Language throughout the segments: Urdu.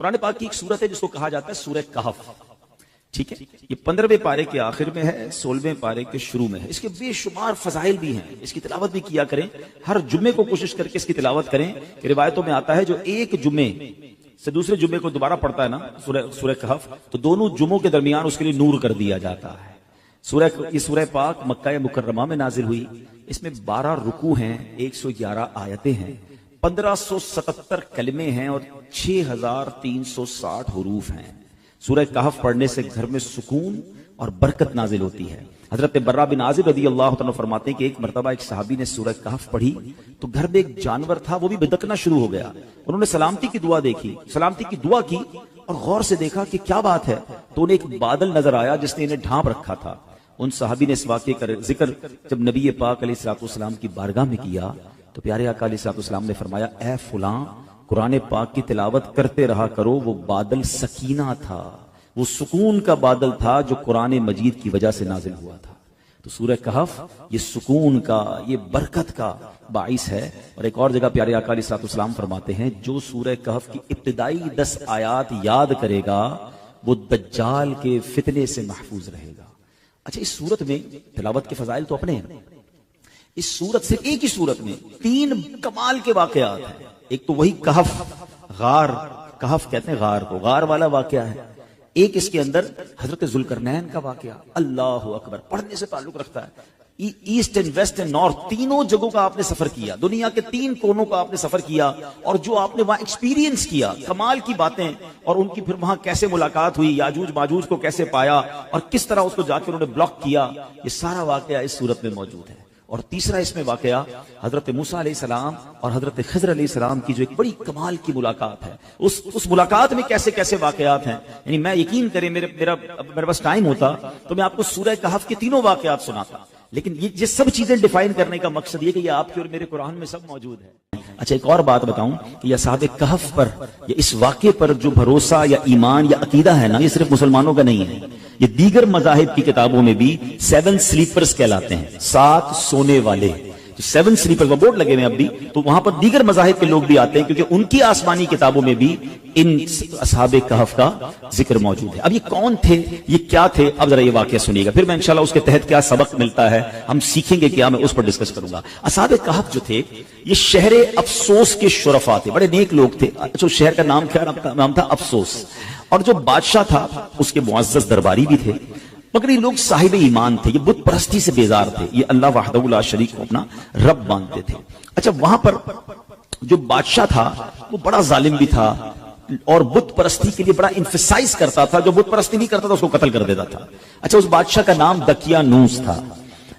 قرآن پاک کی ایک سورت ہے جس کو کہا جاتا ہے سورہ کہف. ٹھیک ہے, یہ 15ویں پارے کے آخر میں ہے, 16ویں پارے کے شروع میں ہے. اس کے بے شمار فضائل بھی ہیں, اس کی تلاوت بھی کیا کریں. ہر جمعے کو کوشش کر کے اس کی تلاوت کریں. روایتوں میں آتا ہے جو ایک جمعے سے دوسرے جمعے کو دوبارہ پڑھتا ہے نا سورہ کہف, تو دونوں جمعوں کے درمیان اس کے لیے نور کر دیا جاتا ہے. یہ سورہ پاک مکہ مکرمہ میں نازل ہوئی. اس میں 12 رکوع ہیں, 111 آیتیں ہیں, 1577 کلمے ہیں اور 6360 حروف ہیں. سورہ کہف پڑھنے سے گھر میں سکون اور برکت نازل ہوتی ہے. حضرت برا بن عازب رضی اللہ تعالیٰ فرماتے ہیں کہ ایک مرتبہ ایک صحابی نے سورہ کہف پڑھی تو گھر میں ایک جانور تھا, وہ بھی بدکنا شروع ہو گیا. انہوں نے سلامتی کی دعا دیکھی, سلامتی کی دعا کی اور غور سے دیکھا کہ کیا بات ہے, تو انہیں ایک بادل نظر آیا جس نے انہیں ڈھانپ رکھا تھا. ان صحابی نے اس واقعے کا ذکر جب نبی پاک علیہ الصلوۃ والسلام کی بارگاہ میں کیا تو پیارے آقا علیہ الصلوۃ والسلام نے فرمایا, اے فلاں, قرآن پاک کی تلاوت کرتے رہا کرو. وہ بادل سکینہ تھا, وہ سکون کا بادل تھا جو قرآن مجید کی وجہ سے نازل ہوا تھا. تو سورہ کہف یہ سکون کا, یہ برکت کا باعث ہے. اور ایک اور جگہ پیارے آقا علیہ الصلوۃ والسلام فرماتے ہیں جو سورہ کہف کی ابتدائی 10 آیات یاد کرے گا وہ دجال کے فتنے سے محفوظ رہے گا. اچھا, اس صورت میں تلاوت کے فضائل تو اپنے ہیں. اس صورت سے ایک ہی صورت میں 3 کمال کے واقعات ہیں. ایک تو وہی کہف, غار, کہف کہتے ہیں غار کو, غار والا واقعہ ہے. ایک اس کے اندر حضرت ذوالقرنین کا واقعہ, اللہ اکبر, پڑھنے سے تعلق رکھتا ہے. East and west and north, تینوں جگہوں کا آپ نے سفر کیا, دنیا کے 3 کونوں کا آپ نے سفر کیا, اور جو آپ نے وہاں ایکسپیرینس کیا, کمال کی باتیں, اور ان کی پھر وہاں کیسے ملاقات ہوئی, یاجوج ماجوج کو کیسے پایا اور کس طرح اس کو جا کے انہوں نے بلاک کیا, یہ سارا واقعہ اس صورت میں موجود ہے. اور تیسرا اس میں واقعہ حضرت موسیٰ علیہ السلام اور حضرت خضر علیہ السلام کی جو ایک بڑی کمال کی ملاقات ہے, اس ملاقات میں کیسے کیسے واقعات ہیں. یعنی میں یقین کریں میرے پاس ٹائم ہوتا تو میں آپ کو سورہ کہف کے تینوں واقعات سناتا, لیکن یہ سب چیزیں ڈیفائن کرنے کا مقصد یہ کہ یہ آپ کے اور میرے قرآن میں سب موجود ہے. اچھا, ایک اور بات بتاؤں کہ یہ اصحاب کہف پر, یہ اس واقعے پر جو بھروسہ یا ایمان یا عقیدہ ہے نا, یہ صرف مسلمانوں کا نہیں ہے. یہ دیگر مذاہب کی کتابوں میں بھی 7 سلیپرز کہلاتے ہیں, 7 سونے والے. 7 سلیپرز, وہ بورڈ لگے ہوئے اب بھی, تو وہاں پر دیگر مذاہب کے لوگ بھی آتے ہیں کیونکہ ان کی آسمانی کتابوں میں بھی ان اصحاب کہف کا ذکر موجود ہے. اب یہ کون تھے, یہ کیا تھے, اب ذرا یہ واقعہ سنیے گا, پھر میں انشاءاللہ اس کے تحت کیا سبق ملتا ہے ہم سیکھیں گے کیا, میں اس پر ڈسکس کروں گا. اصحاب کہف جو تھے یہ شہر افسوس کے شرفاء تھے, بڑے نیک لوگ تھے. اچھا, شہر کا نام کیا نام تھا؟ افسوس. اور جو بادشاہ تھا اس کے معزز درباری بھی تھے, مگر یہ لوگ صاحب ایمان تھے, یہ بت پرستی سے بیزار تھے, یہ اللہ وحدہ لا شریک کو اپنا رب مانتے تھے. اچھا, وہاں پر جو بادشاہ تھا وہ بڑا ظالم بھی تھا اور بت پرستی کے لیے بڑا انفسائز کرتا تھا. جو بت پرستی نہیں کرتا تھا اس کو قتل کر دیتا تھا. اچھا, اس بادشاہ کا نام دقیانوس تھا.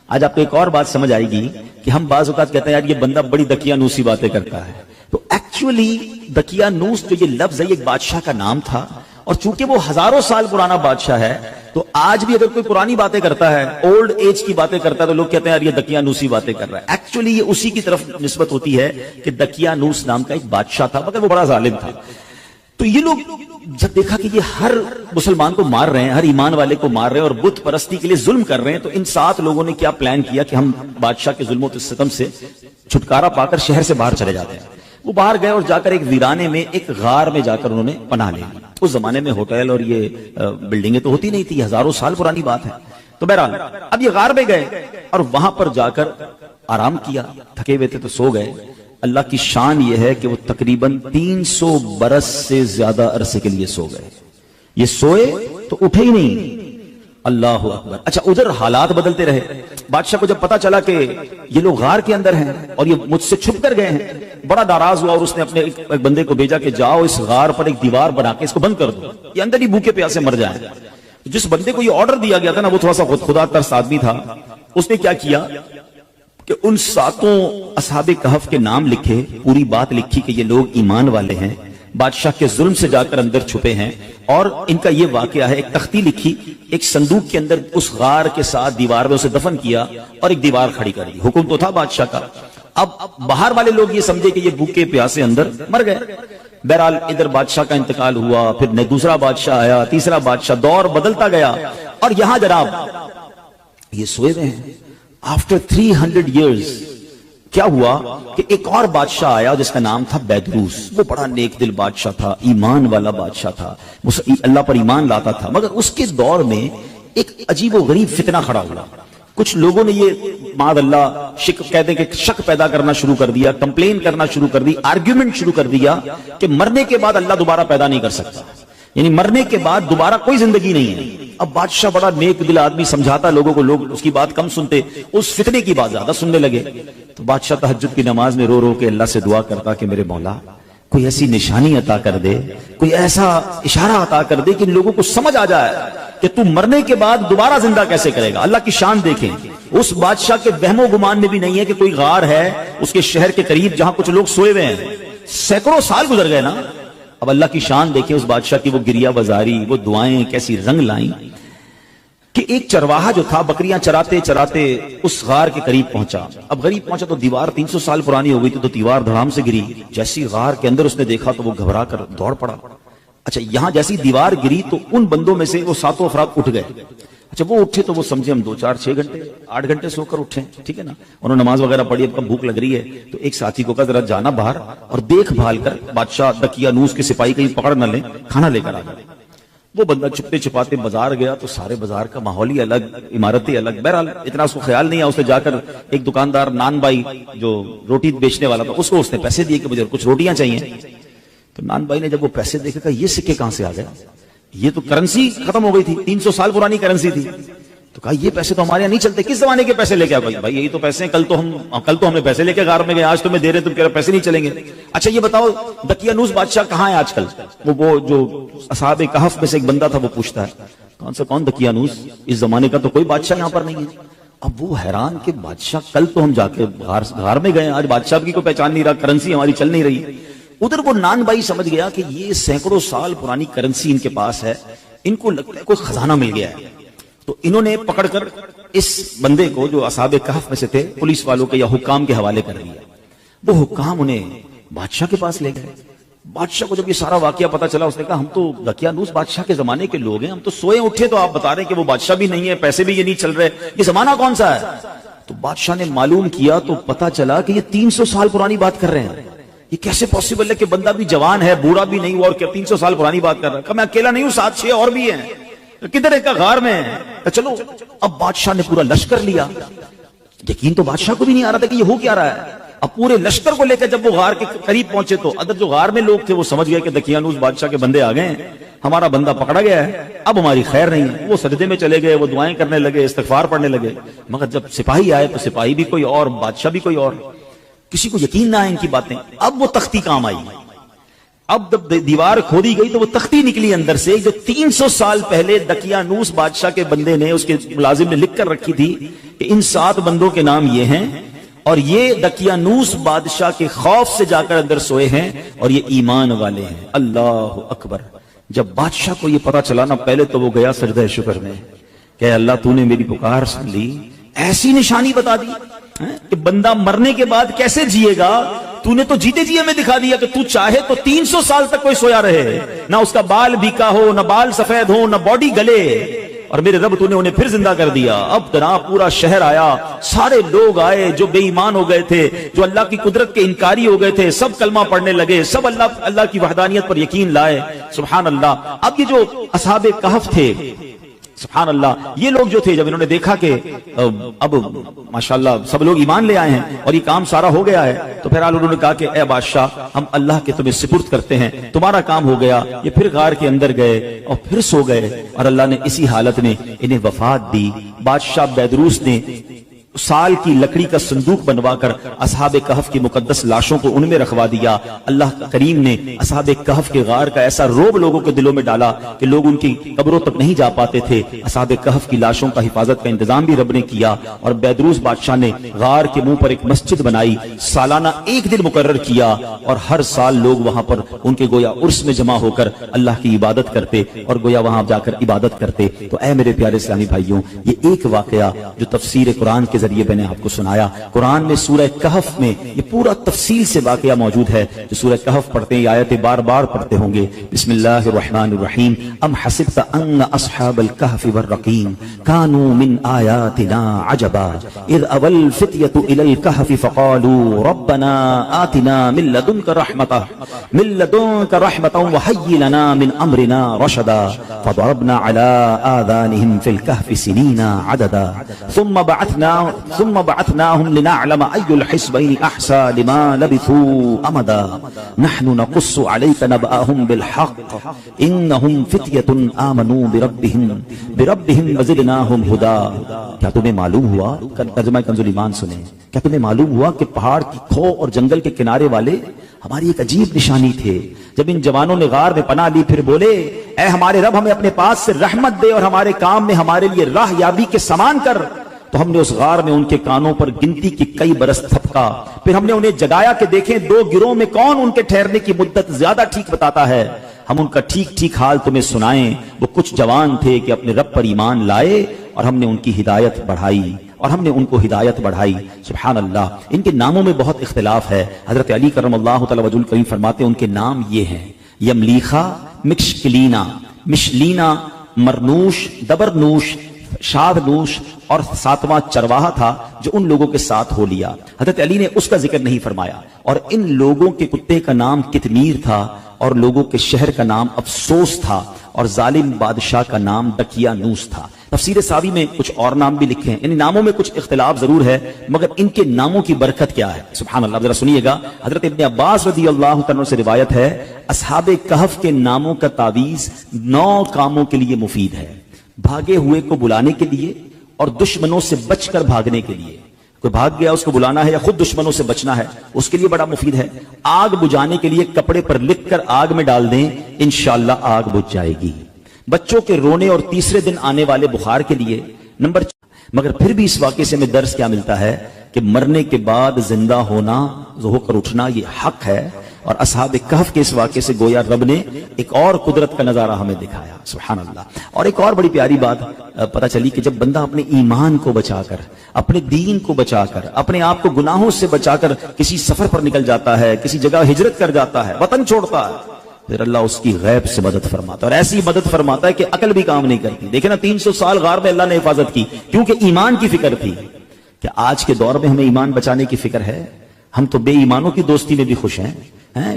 آج آپ کو ایک اور بات سمجھ آئے گی کہ ہم بعض اوقات کہتے ہیں یار یہ بندہ بڑی دقیانوسی باتیں کرتا ہے, تو ایکچولی دقیانوس جو یہ لفظ ہے یہ ایک بادشاہ کا نام تھا, اور چونکہ وہ ہزاروں سال پرانا بادشاہ ہے تو آج بھی اگر کوئی پرانی باتیں کرتا ہے, اولڈ ایج کی باتیں کرتا ہے, تو لوگ کہتے ہیں یار یہ دقیانوسی باتیں کر رہا ہے. ایکچولی یہ اسی کی طرف نسبت ہوتی ہے کہ دقیانوس نام کا ایک بادشاہ تھا, مگر وہ بڑا ظالم تھا. تو یہ لوگ جب دیکھا کہ یہ ہر مسلمان کو مار رہے ہیں, ہر ایمان والے کو مار رہے ہیں اور بت پرستی کے لیے ظلم کر رہے ہیں, تو ان 7 لوگوں نے کیا پلان کیا کہ ہم بادشاہ کے ظلم و ستم سے چھٹکارا پا کر شہر سے باہر چلے جاتے ہیں. وہ باہر گئے اور جا کر ایک ویرانے میں, ایک غار میں جا کر انہوں نے پناہ لی. اس زمانے میں ہوٹل اور یہ بلڈنگیں تو ہوتی نہیں تھی, ہزاروں سال پرانی بات ہے. تو بہرحال اب یہ غار میں گئے اور وہاں پر جا کر آرام کیا, تھکے ہوئے تھے تو سو گئے. اللہ کی شان یہ ہے کہ وہ تقریباً 300 برس سے زیادہ عرصے کے لیے سو گئے. یہ سوئے تو اٹھے ہی نہیں. اللہ اکبر. اچھا, ادھر حالات بدلتے رہے. بادشاہ کو جب پتا چلا کہ یہ لوگ غار کے اندر ہیں اور یہ مجھ سے چھپ کر گئے ہیں, بڑا ناراض ہوا اور اس نے اپنے ایک بندے کو بھیجا کہ جاؤ اس غار پر ایک دیوار بنا کے اس کو بند کر دو, یہ اندر ہی بھوکے پیاسے مر جائیں. جس بندے کو یہ آرڈر دیا گیا تھا نا وہ تھوڑا سا خدا ترس آدمی تھا. اس نے کیا کیا کہ ان 7 اصحاب کہف کے نام لکھے, پوری بات لکھی کہ یہ لوگ ایمان والے ہیں, بادشاہ کے ظلم سے جا کر اندر چھپے ہیں, اور ان کا یہ واقعہ ہے. ایک تختی لکھی, ایک صندوق کے اندر اس غار کے ساتھ دیوار میں اسے دفن کیا اور ایک دیوار کھڑی کر دی. حکم تو تھا بادشاہ کا. اب باہر والے لوگ یہ سمجھے کہ یہ بھوکے پیاسے اندر مر گئے. بہرحال ادھر بادشاہ کا انتقال ہوا, پھر دوسرا بادشاہ آیا, تیسرا بادشاہ, دور بدلتا گیا. اور یہاں جناب یہ سوئے ہوئے ہیں. آفٹر 300 years کیا ہوا کہ ایک اور بادشاہ آیا جس کا نام تھا بیدروس. وہ بڑا نیک دل بادشاہ تھا, ایمان والا بادشاہ تھا, وہ اللہ پر ایمان لاتا تھا. مگر اس کے دور میں ایک عجیب و غریب فتنہ کھڑا ہوا. کچھ لوگوں نے یہ معاذ اللہ کہتے ہیں کہ شک پیدا کرنا شروع کر دیا, کمپلین کرنا شروع کر دی, آرگیومنٹ شروع کر دیا کہ مرنے کے بعد اللہ دوبارہ پیدا نہیں کر سکتا, یعنی مرنے کے بعد دوبارہ کوئی زندگی نہیں ہے. اب بادشاہ بڑا نیک دل آدمی, سمجھاتا لوگوں کو, لوگ اس کی بات کم سنتے, اس فتنے کی بات زیادہ سننے لگے. تو بادشاہ تہجد کی نماز میں رو رو کے اللہ سے دعا کرتا کہ میرے مولا کوئی ایسی نشانی عطا کر دے, کوئی ایسا اشارہ عطا کر دے کہ لوگوں کو سمجھ آ جائے کہ تم مرنے کے بعد دوبارہ زندہ کیسے کرے گا. اللہ کی شان دیکھیں, اس بادشاہ کے وہم و گمان میں بھی نہیں ہے کہ کوئی غار ہے اس کے شہر کے قریب جہاں کچھ لوگ سوئے ہوئے ہیں. سینکڑوں سال گزر گئے نا. اب اللہ کی شان دیکھیں اس بادشاہ کی, وہ گریہ بازاری, وہ دعائیں کیسی رنگ لائیں کہ ایک چرواہا جو تھا بکریاں چراتے چراتے اس غار کے قریب پہنچا. اب غریب پہنچا تو دیوار 300 سال پرانی ہو گئی تھی, تو دیوار دھڑام سے گری. جیسی غار کے اندر اس نے دیکھا تو وہ گھبرا کر دوڑ پڑا. اچھا یہاں جیسی دیوار گری تو ان بندوں میں سے وہ 7 افراد اٹھ گئے. اچھا وہ اٹھے تو وہ سمجھے ہم 2 4 6 گھنٹے 8 گھنٹے سو کر اٹھے, ٹھیک ہے نا. انہوں نے نماز وغیرہ پڑھی, اب بھوک لگ رہی ہے تو ایک ساتھی کو کہا ذرا جانا باہر اور دیکھ بھال کر بادشاہ دقیانوس کے سپاہی کہیں پکڑ نہ لیں, کھانا لے کر آ گئے. وہ بندہ چھپتے چھپاتے بازار گیا تو سارے بازار کا ماحول ہی الگ, عمارتیں الگ. بہرحال اتنا اس کو خیال نہیں آیا, اس نے جا کر ایک دکاندار نان بائی جو روٹی بیچنے والا تھا اس نے پیسے دیے کہ مجھے کچھ روٹیاں چاہیے. تو نان بائی نے جب وہ پیسے دیکھے کہا یہ سکے کہاں سے آ گئے, یہ تو کرنسی ختم ہو گئی تھی, 300 سال پرانی کرنسی تھی. تو کہا یہ پیسے تو ہمارے یہاں نہیں چلتے, کس زمانے کے پیسے لے کے آئے؟ بھائی یہی تو پیسے ہیں, کل تو ہم نے پیسے لے کے غار میں گئے, آج تمہیں دے رہے, تم کہہ رہے پیسے نہیں چلیں گے. اچھا یہ بتاؤ دقیانوس بادشاہ کہاں ہے آج کل؟ وہ جو اصحاب کہف میں سے ایک بندہ تھا وہ پوچھتا ہے کون دقیانوس, اس زمانے کا تو کوئی بادشاہ یہاں پر نہیں ہے. اب وہ حیران کہ بادشاہ کل تو ہم جا کے غار میں گئے, آج بادشاہ کی کوئی پہچان نہیں رہا, کرنسی ہماری چل نہیں رہی. ادھر وہ نان بھائی سمجھ گیا کہ یہ سینکڑوں سال پرانی کرنسی ان کے پاس ہے, ان کو لگتا ہے کوئی خزانہ مل گیا ہے. تو انہوں نے پکڑ کر اس بندے کو جو اصحاب کہف میں سے تھے پولیس والوں کے یا حکام کے حوالے کر دیا. وہ حکام انہیں بادشاہ کے پاس لے گئے. بادشاہ کو جب یہ سارا واقعہ پتا چلا, اس نے کہا ہم تو دقیانوس بادشاہ کے زمانے کے لوگ ہیں, ہم تو سوئے اٹھے تو آپ بتا رہے ہیں کہ وہ بادشاہ بھی نہیں ہے, پیسے بھی یہ نہیں چل رہے, یہ زمانہ کون سا ہے؟ تو بادشاہ نے معلوم کیا تو پتا چلا کہ یہ 300 سال پرانی بات کر رہے ہیں. یہ کیسے پاسبل ہے کہ بندہ بھی جوان ہے, بوڑھا بھی نہیں ہوا, اور 300 سال پرانی بات کر رہا ہے. کہ میں اکیلا نہیں ہوں, 7 6 اور بھی ہیں, کدھر ایک غار میں ہے. چلو اب بادشاہ نے پورا لشکر لیا. یقین تو بادشاہ کو بھی نہیں آ رہا تھا کہ یہ ہو کیا رہا ہے. اب پورے لشکر کو لے کر جب وہ غار کے قریب پہنچے تو ادھر جو غار میں لوگ تھے وہ سمجھ گئے کہ دقیانوس بادشاہ کے بندے آ گئے ہیں, ہمارا بندہ پکڑا گیا ہے, اب ہماری خیر نہیں ہے. وہ سجدے میں چلے گئے, وہ دعائیں کرنے لگے, استغفار پڑھنے لگے. مگر جب سپاہی آئے تو سپاہی بھی کوئی اور, بادشاہ بھی کوئی اور. کسی کو یقین نہ آئے ان کی باتیں. اب وہ تختی کام آئی. اب جب دیوار کھودی گئی تو وہ تختی نکلی اندر سے جو 300 سال پہلے دقیانوس بادشاہ کے بندے نے, اس کے ملازم نے لکھ کر رکھی تھی کہ ان 7 بندوں کے نام یہ ہیں, اور یہ دقیانوس بادشاہ کے خوف سے جا کر اندر سوئے ہیں, اور یہ ایمان والے ہیں. اللہ اکبر. جب بادشاہ کو یہ پتا چلا نا, پہلے تو وہ گیا سجدہ شکر میں کہ اللہ تو نے میری پکار سن لی, ایسی نشانی بتا دی کہ بندہ مرنے کے بعد کیسے جیے گا. تو نے تو جیتے جی ہمیں دکھا دیا کہ تو چاہے تو 300 سال تک کوئی سویا رہے, نہ اس کا بال بیکا ہو, نہ بال سفید ہو, نہ باڈی گلے, اور میرے رب تو نے انہیں پھر زندہ کر دیا. اب جناب پورا شہر آیا, سارے لوگ آئے جو بے ایمان ہو گئے تھے, جو اللہ کی قدرت کے انکاری ہو گئے تھے, سب کلمہ پڑھنے لگے, سب اللہ کی وحدانیت پر یقین لائے. سبحان اللہ. اب یہ جو اصحاب کہف تھے, سبحان اللہ, یہ لوگ جو تھے جب انہوں نے دیکھا کہ اب ماشاءاللہ سب لوگ ایمان لے آئے ہیں اور یہ کام سارا ہو گیا ہے, تو پھر انہوں نے کہا کہ اے بادشاہ ہم اللہ کے تمہیں سپرد کرتے ہیں, تمہارا کام ہو گیا. یہ پھر غار کے اندر گئے اور پھر سو گئے, اور اللہ نے اسی حالت میں انہیں وفات دی. بادشاہ بیدروس نے سال کی لکڑی کا صندوق بنوا کر اصحاب کہف کی مقدس لاشوں کو ان میں رکھوا دیا. اللہ کریم نے اصحاب کہف کے غار کا ایسا روب لوگوں کے دلوں میں ڈالا کہ لوگ ان کی قبروں تک نہیں جا پاتے تھے. اصحاب کہف کی لاشوں کا حفاظت کا انتظام بھی رب نے کیا, اور بیدروس بادشاہ نے غار کے منہ پر ایک مسجد بنائی, سالانہ ایک دن مقرر کیا, اور ہر سال لوگ وہاں پر ان کے گویا عرس میں جمع ہو کر اللہ کی عبادت کرتے, اور گویا وہاں جا کر عبادت کرتے. تو اے میرے پیارے اسلامی بھائیوں, یہ ایک واقعہ جو تفسیر قرآن کے ذریعے میں نے آپ کو سنایا. قرآن میں سورہ کہف میں یہ پورا تفصیل سے واقعہ موجود ہے. جو سورہ کہف پڑھتے ہیں یہ آیتیں بار بار پڑھتے ہوں گے. بسم اللہ الرحمن الرحیم. ام حسبت ان اصحاب الكهف والرقیم كانوا من آیاتنا عجبا اذ اوى الفتية الى الكهف فقالوا ربنا آتنا من لدنك رحمة وهيئ لنا من امرنا رشدا فضربنا على آذانهم في الكهف سنين عددا ثم بعثناهم لنعلم أي الحزبين أحصى لما لبثوا أمدا نحن نقص عليك نبأهم بالحق إنهم فتية آمنوا بربهم وزدناهم هدى. کیا تمہیں معلوم ہوا, ترجمہ کنز الایمان سنیں, کیا تمہیں معلوم ہوا کہ پہاڑ کی کھو اور جنگل کے کنارے والے ہماری ایک عجیب نشانی تھے. جب ان جوانوں نے غار میں پناہ لی پھر بولے اے ہمارے رب ہمیں اپنے پاس سے رحمت دے اور ہمارے کام میں ہمارے لیے راہ یابی کے سامان کر, تو ہم نے اس غار میں ان کے کانوں پر گنتی کی کئی برس تھپکا. پھر ہم نے انہیں جگایا کہ دیکھیں دو گروہ میں کون ان کے ٹھہرنے کی مدت زیادہ ٹھیک بتاتا ہے. ہم ان کا ٹھیک ٹھیک حال تمہیں سنائیں. وہ کچھ جوان تھے کہ اپنے رب پر ایمان لائے اور ہم نے ان کی ہدایت بڑھائی سبحان اللہ. ان کے ناموں میں بہت اختلاف ہے. حضرت علی کرم اللہ تعالی وجہ الکریم فرماتے ہیں ان کے نام یہ ہیں یملیخا, مکشکلینا, مشلینا, مرنوش, دبرنوش, شادنوش اور 7واں چرواہا تھا جو ان لوگوں کے ساتھ ہو لیا. حضرت علی نے اس کا ذکر نہیں فرمایا. اور ان لوگوں کے کتے کا نام کتمیر تھا اور لوگوں کے شہر کا نام افسوس تھا اور ظالم بادشاہ کا نام دکیانوس تھا. تفسیر ساوی میں کچھ اور نام بھی لکھے ہیں. ان ناموں میں کچھ اختلاف ضرور ہے مگر ان کے ناموں کی برکت کیا ہے سبحان اللہ. ذرا سنیے گا. حضرت ابن عباس رضی اللہ عنہ سے روایت ہے اصحاب کہف کے ناموں کا تعویذ 9 کاموں کے لیے مفید ہے. بھاگے ہوئے کو بلانے کے لیے اور دشمنوں سے بچ کر بھاگنے کے لیے. کوئی بھاگ گیا اس کو بلانا ہے یا خود دشمنوں سے بچنا ہے اس کے لیے بڑا مفید ہے. آگ بجھانے کے لیے کپڑے پر لکھ کر آگ میں ڈال دیں انشاءاللہ آگ بجھ جائے گی. بچوں کے رونے اور تیسرے دن آنے والے بخار کے لیے. نمبر 4 مگر پھر بھی اس واقعے سے ہمیں درس کیا ملتا ہے کہ مرنے کے بعد زندہ ہونا, ہو کر اٹھنا یہ حق ہے. اور اصحاب کہف کے اس واقعے سے گویا رب نے ایک اور قدرت کا نظارہ ہمیں دکھایا سبحان اللہ. اور ایک اور بڑی پیاری بات پتہ چلی کہ جب بندہ اپنے ایمان کو بچا کر, اپنے دین کو بچا کر, اپنے آپ کو گناہوں سے بچا کر کسی سفر پر نکل جاتا ہے, کسی جگہ ہجرت کر جاتا ہے, وطن چھوڑتا ہے, پھر اللہ اس کی غیب سے مدد فرماتا ہے. اور ایسی مدد فرماتا ہے کہ عقل بھی کام نہیں کرتی. دیکھیں نا 300 سال غار میں اللہ نے حفاظت کی کیونکہ ایمان کی فکر تھی. کیا آج کے دور میں ہمیں ایمان بچانے کی فکر ہے؟ ہم تو بے ایمانوں کی دوستی میں بھی خوش ہیں.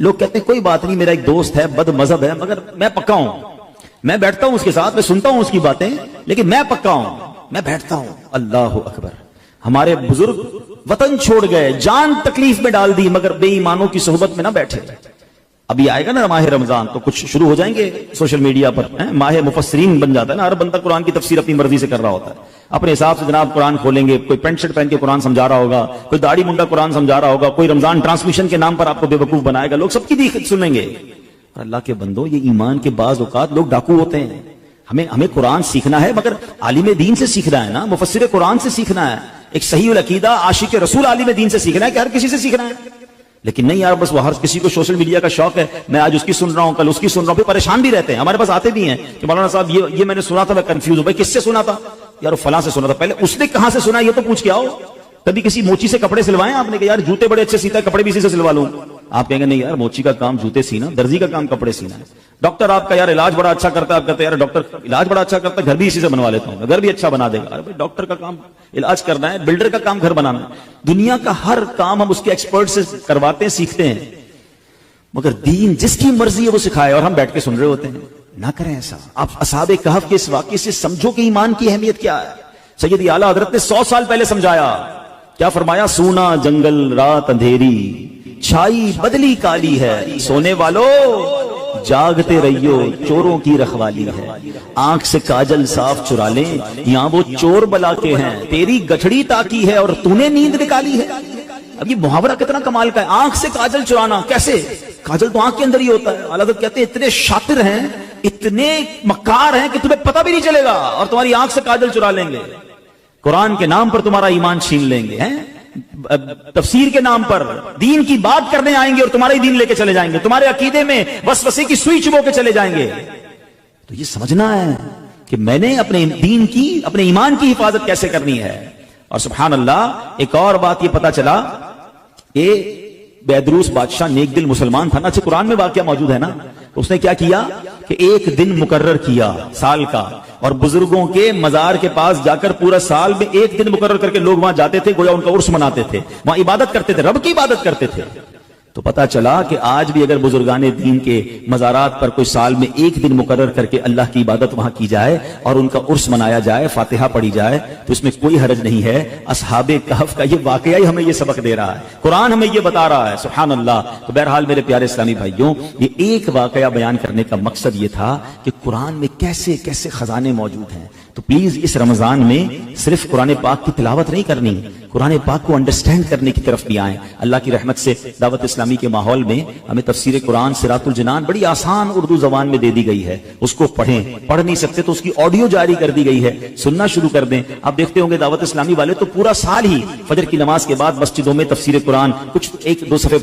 لوگ کہتے ہیں کوئی بات نہیں, میرا ایک دوست ہے بد مذہب ہے مگر میں پکا ہوں, میں بیٹھتا ہوں اس کے ساتھ, میں سنتا ہوں اس کی باتیں لیکن میں پکا ہوں, میں بیٹھتا ہوں. اللہ اکبر. ہمارے بزرگ وطن چھوڑ گئے, جان تکلیف میں ڈال دی مگر بے ایمانوں کی صحبت میں نہ بیٹھے. ابھی آئے گا نا ماہ رمضان تو کچھ شروع ہو جائیں گے سوشل میڈیا پر. ماہ مفسرین بن جاتا ہے نا, ہر بندہ قرآن کی تفسیر اپنی مرضی سے کر رہا ہوتا ہے. اپنے حساب سے جناب قرآن کھولیں گے, کوئی پینٹ شرٹ پہن کے قرآن سمجھا رہا ہوگا, کوئی داڑھی منڈا قرآن سمجھا رہا ہوگا, کوئی رمضان ٹرانسمیشن کے نام پر آپ کو بے وقوف بنائے گا. لوگ سب کی بھی سنیں گے. اور اللہ کے بندو یہ ایمان کے بعض اوقات لوگ ڈاکو ہوتے ہیں. ہمیں قرآن سیکھنا ہے مگر عالم دین سے سیکھنا ہے نا, مفسر قرآن سے سیکھنا ہے. ایک صحیح العقیدہ عاشق رسول عالم دین سے سیکھنا ہے کہ ہر کسی سے سیکھنا ہے. لیکن نہیں یار بس وہ ہر کسی کو سوشل میڈیا کا شوق ہے, میں آج اس کی سن رہا ہوں کل اس کی سن رہا ہوں, پھر پریشان بھی رہتے ہیں. ہمارے پاس آتے بھی ہیں کہ مولانا صاحب یہ میں نے سنا تھا, میں کنفیوز ہوں. بھائی کس سے سنا تھا؟ یار فلاں سے سنا تھا. پہلے اس نے کہاں سے سنا یہ تو پوچھ کے آؤ. کبھی کسی موچی سے کپڑے سلوائے آپ نے کہ یار جوتے بڑے اچھے سیتا ہے, کپڑے بھی اسی سے سلوا لوں. آپ کہیں گے نہیں یار موچی کا کام جوتے سینا, درزی کا کام کپڑے سینا ہے. ڈاکٹر آپ کا یار علاج بڑا اچھا کرتا ہے, آپ کہتے ہیں یار ڈاکٹر علاج بڑا اچھا کرتا ہے, گھر بھی اسی سے بنوا لیتا ہوں, گھر بھی اچھا بنا دے گا. ڈاکٹر کا کام علاج کرنا ہے, بلڈر کا کام گھر بنانا ہے. دنیا کا ہر کام ہم اس کے ایکسپرٹ سے کرواتے ہیں, سیکھتے ہیں, مگر دین جس کی مرضی ہے وہ سکھائے اور ہم بیٹھ کے سن رہے ہوتے ہیں. نہ کریں ایسا. آپ اصحاب کہف کے اس واقعے سے سمجھو کہ ایمان کی اہمیت کیا ہے. سید اعلیٰ حضرت نے 100 سال پہلے سمجھایا. کیا فرمایا؟ سونا جنگل رات اندھیری, چھائی بدلی کالی ہے, سونے والو جاگتے رہیو چوروں کی رکھوالی ہے. آنکھ سے کاجل صاف چرا لیں, یہاں وہ چور بلا کے ہیں, تیری گٹھڑی تاکی ہے اور تو نے نیند نکالی ہے. اب یہ محاورہ کتنا کمال کا ہے, آنکھ سے کاجل چرانا. کیسے؟ کاجل تو آنکھ کے اندر ہی ہوتا ہے. اعلیٰ حضرت کہتے ہیں اتنے شاطر ہیں, اتنے مکار ہیں کہ تمہیں پتہ بھی نہیں چلے گا اور تمہاری آنکھ سے کاجل چرا لیں گے. قرآن کے نام پر تمہارا ایمان چھین لیں گے, تفسیر کے نام پر دین کی بات کرنے آئیں گے اور تمہارا ہی دین لے کے چلے جائیں گے, تمہارے عقیدے میں وسوسے کی سوئی چبو کے چلے جائیں گے. تو یہ سمجھنا ہے کہ میں نے اپنے دین کی, اپنے ایمان کی حفاظت کیسے کرنی ہے. اور سبحان اللہ ایک اور بات یہ پتا چلا کہ بیدروس بادشاہ نیک دل مسلمان تھا نا، اچھا قرآن میں واقعہ موجود ہے نا، اس نے کیا کیا کہ ایک دن مقرر کیا سال کا، اور بزرگوں کے مزار کے پاس جا کر پورا سال میں ایک دن مقرر کر کے لوگ وہاں جاتے تھے، گویا ان کا عرس مناتے تھے، وہاں عبادت کرتے تھے، رب کی عبادت کرتے تھے۔ تو پتا چلا کہ آج بھی اگر بزرگان دین کے مزارات پر کوئی سال میں ایک دن مقرر کر کے اللہ کی عبادت وہاں کی جائے اور ان کا عرس منایا جائے، فاتحہ پڑھی جائے، تو اس میں کوئی حرج نہیں ہے۔ اصحاب کہف کا یہ واقعہ ہی ہمیں یہ سبق دے رہا ہے، قرآن ہمیں یہ بتا رہا ہے، سبحان اللہ۔ تو بہرحال میرے پیارے اسلامی بھائیوں، یہ ایک واقعہ بیان کرنے کا مقصد یہ تھا کہ قرآن میں کیسے کیسے خزانے موجود ہیں۔ تو پلیز اس رمضان میں صرف قرآن پاک کی تلاوت نہیں کرنی، قرآن پاک کو انڈرسٹینڈ کرنے کی طرف بھی آئیں۔ اللہ کی رحمت سے دعوت اسلامی کے ماحول میں ہمیں تفسیر قرآن صراط الجنان بڑی آسان اردو زبان میں دے دی گئی ہے، اس کو پڑھیں، پڑھ نہیں سکتے تو اس کی آڈیو جاری کر دی گئی ہے، سننا شروع کر دیں۔ آپ دیکھتے ہوں گے دعوت اسلامی والے تو پورا سال ہی فجر کی نماز کے بعد مسجدوں میں تفسیر قرآن کچھ ایک دو صفحے